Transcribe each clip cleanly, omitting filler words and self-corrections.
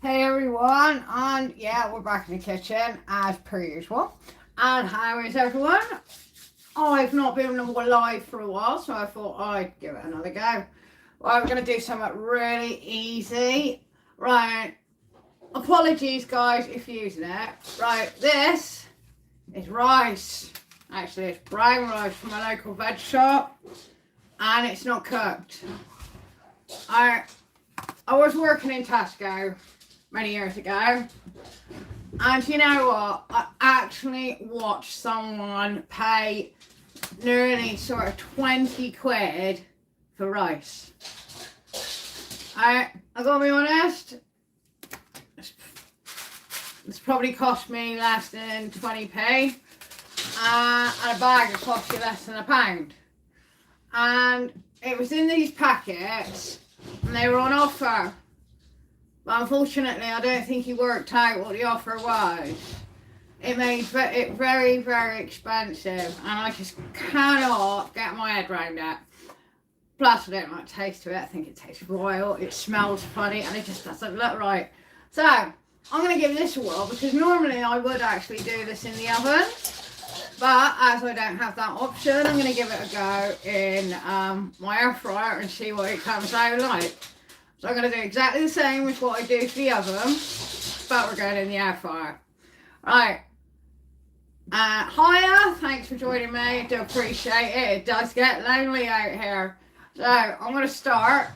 Hey everyone, and yeah, we're back in the kitchen as per usual. And how is everyone? I've not been live for a while, so I thought I'd give it another go. Right, we're going to do something really easy. Right, apologies guys if you're using it. Right, this is rice. Actually, it's brown rice from my local veg shop, and it's not cooked. I was working in Tesco many years ago, and you know what? I actually watched someone pay nearly sort of 20 quid for rice. I gotta be honest, it's probably cost me less than 20p, and a bag would cost you less than £1. And it was in these packets, and they were on offer. But unfortunately, I don't think he worked out what the offer was. It made it very, very expensive, and I just cannot get my head around that. Plus, I don't like the taste of it. I think it tastes royal, it smells funny, and it just doesn't look right. So, I'm going to give this a whirl, because normally I would actually do this in the oven. But as I don't have that option, I'm going to give it a go in my air fryer and see what it comes out like. So I'm going to do exactly the same as what I do for the oven, but we're going in the air fryer. Right. Hiya, thanks for joining me. I do appreciate it. It does get lonely out here. So I'm going to start.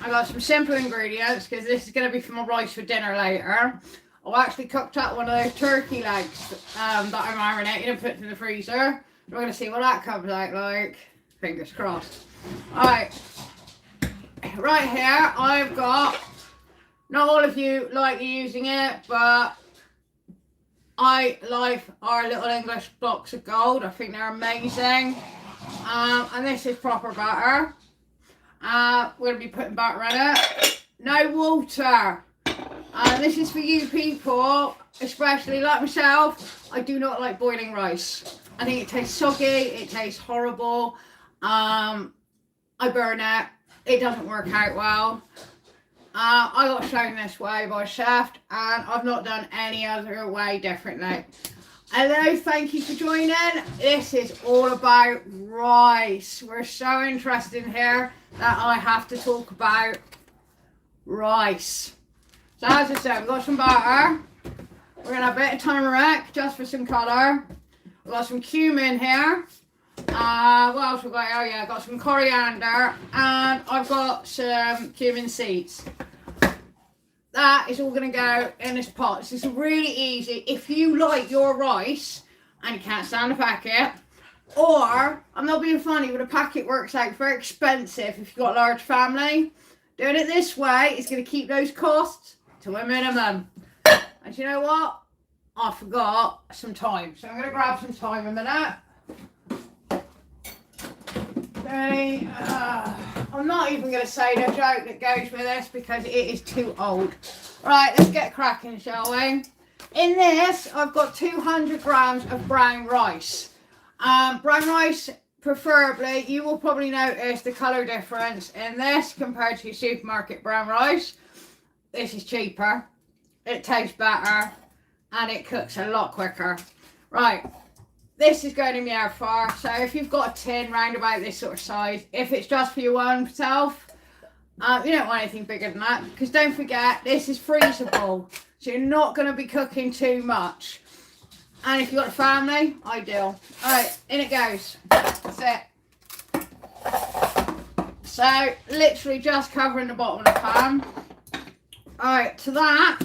I got some simple ingredients because this is going to be for my rice for dinner later. I've actually cooked up one of those turkey legs that I marinated and put in the freezer. We're going to see what that comes out like. Fingers crossed. Alright. Right here, I've got, not all of you like using it, but I like our little English blocks of gold. I think they're amazing. And this is proper butter. We're going to be putting butter in it. No water. This is for you people, especially like myself. I do not like boiling rice. I think it tastes soggy, it tastes horrible. I burn it. It doesn't work out well. I got shown this way by a chef, and I've not done any other way differently. Hello, thank you for joining. This is all about rice. We're so interested in here that I have to talk about rice. So as I said, we've got some butter. We're going to have a bit of turmeric just for some colour. We've got some cumin here. What else we got? Oh yeah, I've got some coriander, and I've got some cumin seeds. That is all going to go in this pot. This is really easy. If you like your rice and you can't stand the packet, or, I'm not being funny, but a packet works out very expensive if you've got a large family. Doing it this way is going to keep those costs to a minimum. And you know what? I forgot some thyme. So I'm going to grab some thyme in a minute. Okay, I'm not even going to say the joke that goes with this because it is too old. Right, let's get cracking, shall we? In this, I've got 200 grams of brown rice. Brown rice, preferably, you will probably notice the colour difference in this compared to your supermarket brown rice. This is cheaper, it tastes better, and it cooks a lot quicker. Right. This is going in the air fryer, so if you've got a tin round about this sort of size, if it's just for your own self, you don't want anything bigger than that, because don't forget, this is freezable, so you're not going to be cooking too much. And if you've got a family, ideal. Alright, in it goes. That's it. So, literally just covering the bottom of the pan. Alright, to that,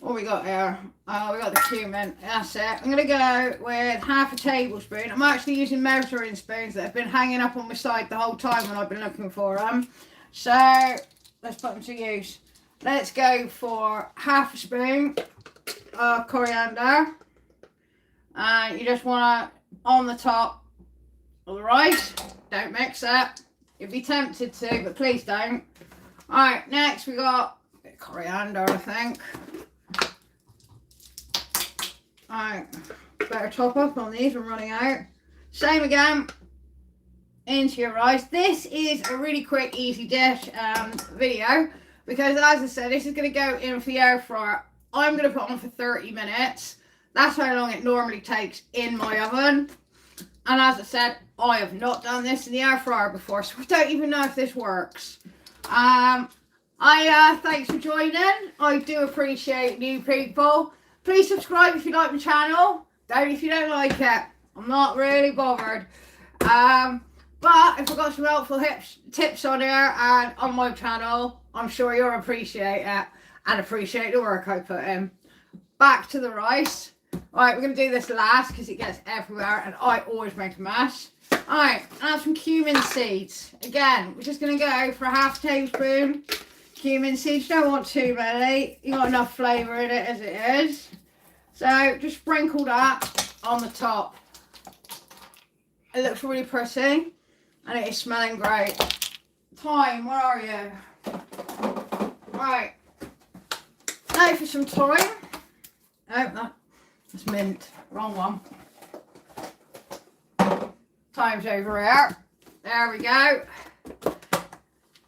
what we got here? We got the cumin, that's it. I'm going to go with half a tablespoon. I'm actually using measuring spoons that have been hanging up on my side the whole time when I've been looking for them. So, let's put them to use. Let's go for half a spoon of coriander. And you just want it on the top of the rice. Don't mix it. You'd be tempted to, but please don't. Alright, next we got a bit of coriander, I think. Alright, better top up on these, we're running out. Same again, into your rice. This is a really quick, easy dish video because as I said, this is going to go in for the air fryer. I'm going to put on for 30 minutes. That's how long it normally takes in my oven. And as I said, I have not done this in the air fryer before, so I don't even know if this works. Thanks for joining. I do appreciate new people. Please subscribe if you like my channel. Don't if you don't like it. I'm not really bothered. But if I've got some helpful tips on here and on my channel, I'm sure you'll appreciate it and appreciate the work I put in. Back to the rice. Alright, we're going to do this last because it gets everywhere and I always make a mess. Alright, add some cumin seeds. Again, we're just going to go for a half tablespoon. Cumin seeds, you don't want too many. You've got enough flavour in it as it is. So just sprinkle that on the top. It looks really pretty and it is smelling great. Thyme, where are you? Right. Now for some thyme. Oh, that's mint. Wrong one. Thyme's over here. There we go.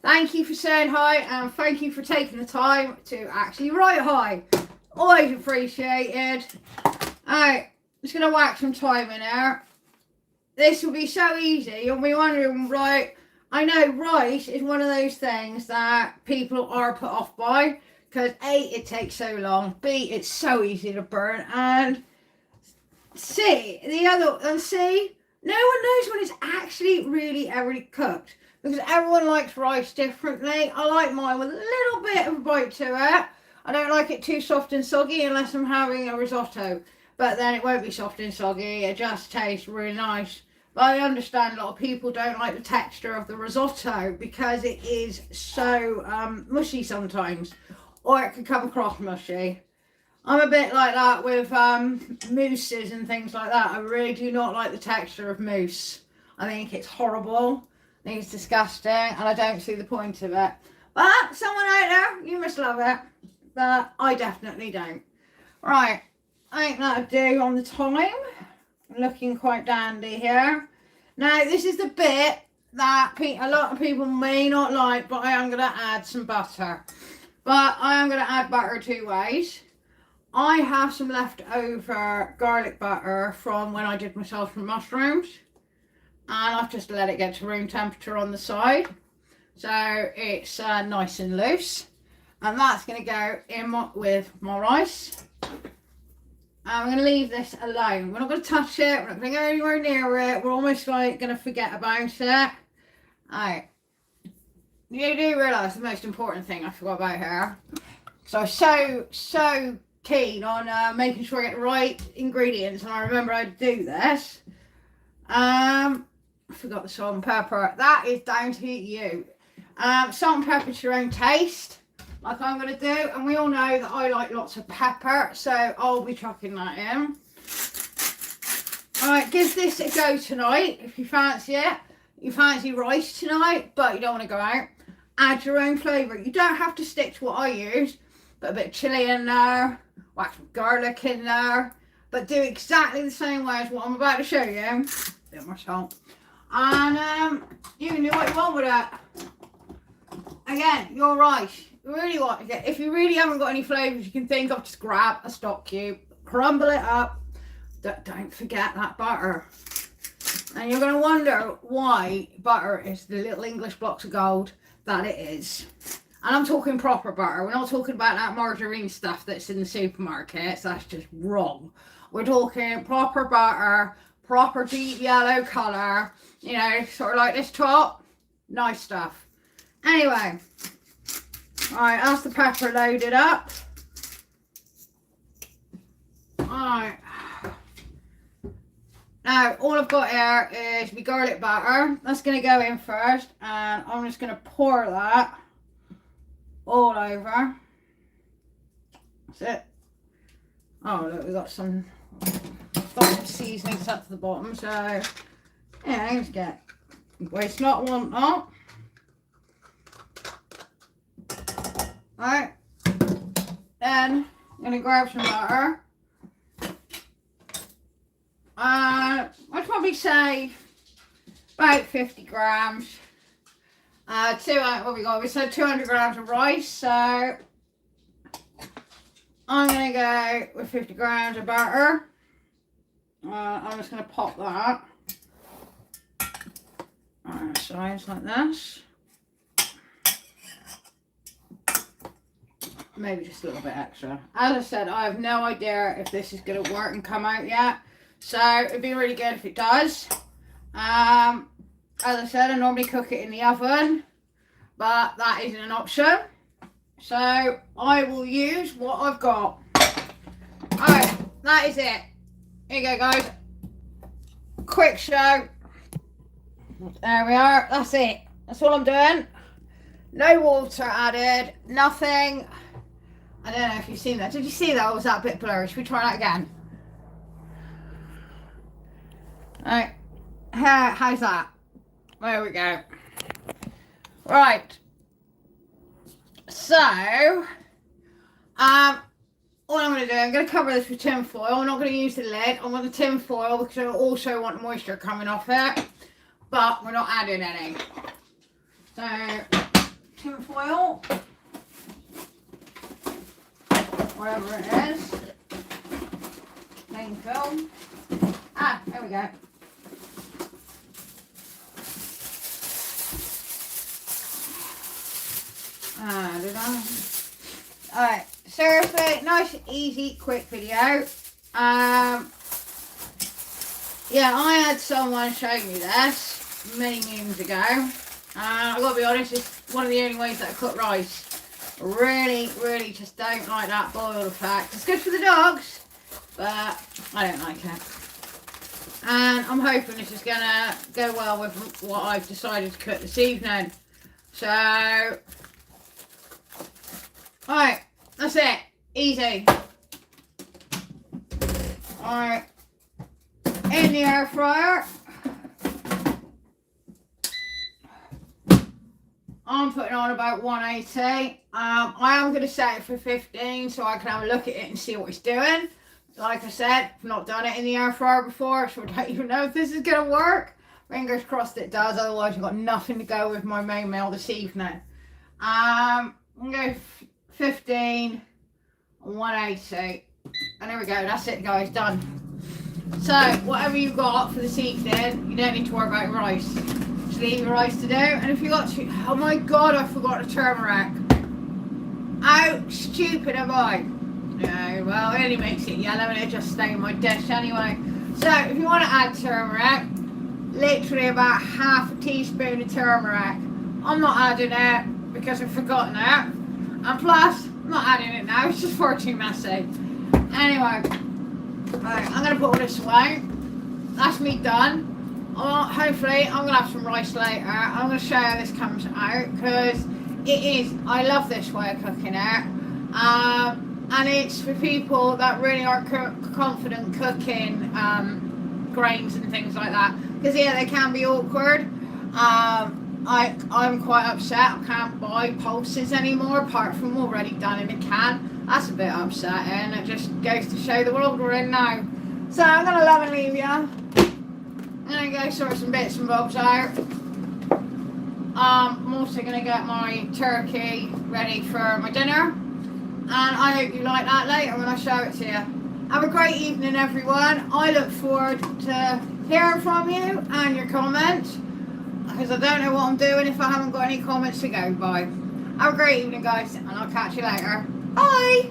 Thank you for saying hi and thank you for taking the time to actually write hi. Always appreciated. Alright, just going to whack some thyme in there. This will be so easy. You'll be wondering, right, I know rice is one of those things that people are put off by because A, it takes so long, B, it's so easy to burn, and C, no one knows when it's actually really cooked. Because everyone likes rice differently. I like mine with a little bit of a bite to it. I don't like it too soft and soggy unless I'm having a risotto. But then it won't be soft and soggy. It just tastes really nice. But I understand a lot of people don't like the texture of the risotto because it is so mushy sometimes. Or it can come across mushy. I'm a bit like that with mousses and things like that. I really do not like the texture of mousse. I think it's horrible. I think it's disgusting and I don't see the point of it. But someone out there, you must love it. But I definitely don't. Right, I think that'll do on the thyme. Looking quite dandy here. Now this is the bit that a lot of people may not like, but I am going to add some butter. But I am going to add butter two ways. I have some leftover garlic butter from when I did my sauteed mushrooms. And I've just let it get to room temperature on the side. So it's nice and loose. And that's going to go in with my rice. I'm going to leave this alone. We're not going to touch it. We're not going to go anywhere near it. We're almost like going to forget about it. Alright. You do realise the most important thing I forgot about here. So I was so keen on making sure I get the right ingredients. And I remember how to do this. I forgot the salt and pepper. That is down to you. Salt and pepper to your own taste, like I'm going to do. And we all know that I like lots of pepper, so I'll be chucking that in. Alright, give this a go tonight if you fancy it. You fancy rice tonight, but you don't want to go out. Add your own flavour. You don't have to stick to what I use. Put a bit of chilli in there. Whack some garlic in there. But do exactly the same way as what I'm about to show you. A bit more salt. And you can do what you want with that. Again, your rice. You really want to get, if you really haven't got any flavours you can think of, just grab a stock cube, crumble it up. Don't forget that butter. And you're going to wonder why butter is the little English blocks of gold that it is. And I'm talking proper butter. We're not talking about that margarine stuff that's in the supermarkets. That's just wrong. We're talking proper butter, proper deep yellow colour, you know, sort of like this top. Nice stuff. Anyway, alright, that's the pepper loaded up. Alright. Now, all I've got here is my garlic butter. That's going to go in first, and I'm just going to pour that all over. That's it. Oh, look, we've got some seasonings up to the bottom, so yeah, let's get waste not, want not. Alright, then I'm going to grab some butter. I'd probably say about 50 grams. What we got? We said 200 grams of rice, so I'm gonna go with 50 grams of butter. I'm just gonna pop that on sides like this. Maybe just a little bit extra. As I said, I have no idea if this is going to work and come out yet. So it'd be really good if it does. As I said, I normally cook it in the oven, but that isn't an option. So I will use what I've got. Alright, that is it. Here you go, guys. Quick show. There we are. That's it. That's all I'm doing. No water added. Nothing. I don't know if you've seen that. Did you see that, or was that a bit blurry? Should we try that again? Alright. How's that? There we go. Right. So, all I'm going to do, I'm going to cover this with tin foil. I'm not going to use the lid. I want the tin foil because I also want moisture coming off it. But we're not adding any. So, tin foil. Whatever it is. Plain film. There we go. Did I? Alright, seriously, nice, easy, quick video. Yeah, I had someone show me this many moons ago. I gotta be honest, it's one of the only ways that I cook rice. Really just don't like that boiled effect. It's good for the dogs, but I don't like it. And I'm hoping this is gonna go well with what I've decided to cook this evening. So, alright, that's it. Easy. Alright, in the air fryer. I'm putting on about 180. I am going to set it for 15 so I can have a look at it and see what it's doing. Like I said, I've not done it in the air fryer before, so I don't even know if this is going to work. Fingers crossed it does, otherwise I've got nothing to go with my main meal this evening. I'm going to go 15, 180. And there we go, that's it guys, done. So, whatever you've got for this evening, you don't need to worry about your rice. Just leave your rice to do. And if you got to, oh my god, I forgot the turmeric. How stupid am I? No, well, it only makes it yellow and it just stains my dish anyway. So, if you want to add turmeric, literally about half a teaspoon of turmeric. I'm not adding it because I've forgotten it. And plus, I'm not adding it now, it's just far too messy. Anyway, right, I'm going to put all this away. That's me done. Hopefully, I'm going to have some rice later. I'm going to show you how this comes out because it is, I love this way of cooking it. And it's for people that really aren't confident cooking grains and things like that. Because yeah, they can be awkward. I'm quite upset. I can't buy pulses anymore apart from already done in a can. That's a bit upsetting. It just goes to show the world we're in now. So I'm going to love and leave you. I'm going to go sort some bits and bobs out. I'm also going to get my turkey ready for my dinner. And I hope you like that later when I show it to you. Have a great evening everyone. I look forward to hearing from you and your comments. Because I don't know what I'm doing if I haven't got any comments to go by. Have a great evening guys and I'll catch you later. Bye!